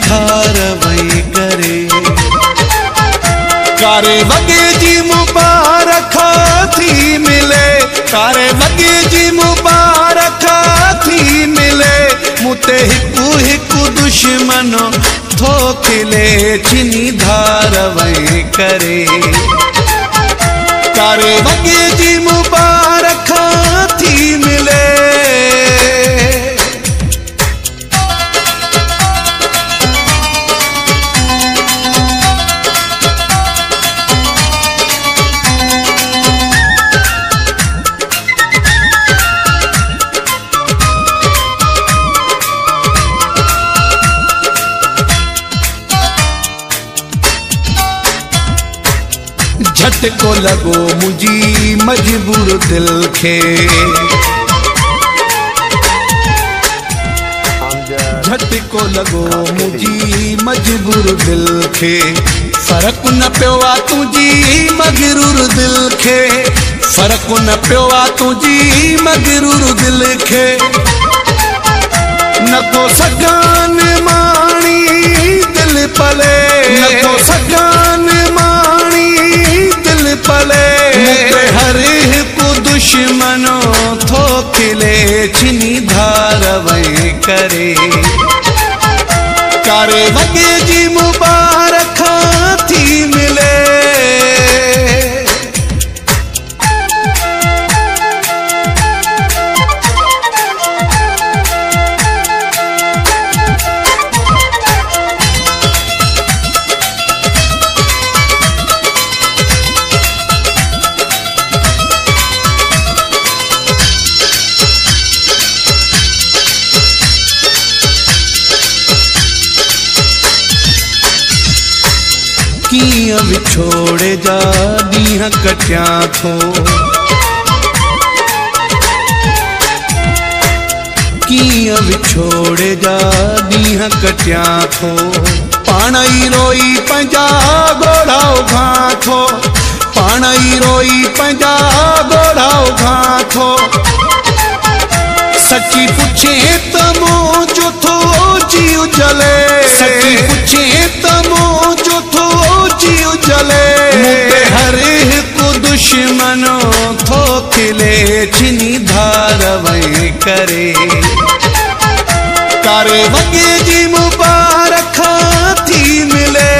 धार वही करे। कारे वगे जी मुबारक थी मिले, कारे वगे जी मुबारक थी मिले, मुते हिकु हिकु दुश्मनो थो खिले छिनी धार वही करे। कारे वगे जी मुबारक थी मिले। झटको लगो मुझी मजबूर दिल खे, झटको लगो मुझी मजबूर दिल खे, फर्क न पियो आ तुझी मगरूर दिल खे, फर्क न पियो आ तुझी मगरूर दिल खे। न तो सगान माणी दिल पले, न तो सगान माणी दिल पले, मुते हर हिकु दुश्मनो थो खिले छिनी धार वही करे। कारे वगे जी मुबारक थी मिले। कियां विछोड़े जा ॾींहं कटिया थो, कियां विछोड़े जा ॾींहं कटिया थो, पाण ई रोई पंहिंजा ॻोढ़ा उघां थो, पाण ई रोई पंहिंजा ॻोढ़ा उघां थो। सची पुछे त मुंहिंजो थो जीव जले, सची पुछे त मुंहिंजो थो जीव जले, मुते हर हिकु दुश्मनो थो खिले छिनी धार वही करे। कारे वगे जी मुबारक थी मिले।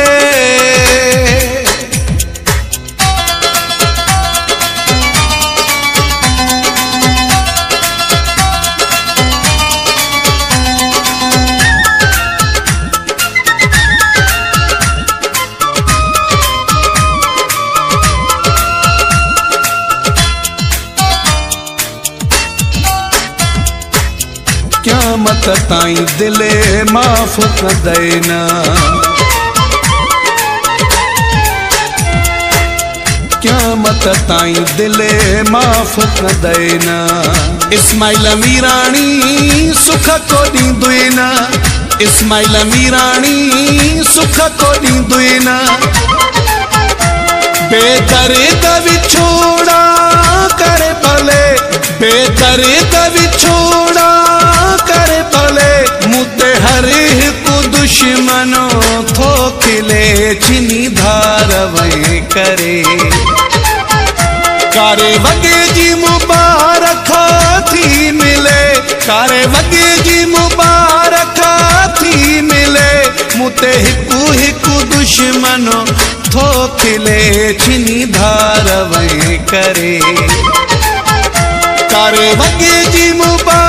क़यामत ताईं दिले माफ़ कदई न, क़यामत ताईं दिले माफ़ कदई न। इस्माइल मीराणी सुख को ॾींदुई न, इस्माइल मीराणी सुख को ॾींदुई न। बेदर्द विछोड़ा करे भले, बेदर्द विछोड़ा करे भले, मुते हर हिकु दुश्मनो थो खिले छिनी धार वही करे। कारे वगे जी मुबारक थी मिले, कारे वगे जी मुबारक थी मिले, मुते हिकु हिकु दुश्मनो थो खिले छिनी धार वही करे। कारे वगे जी मुबारक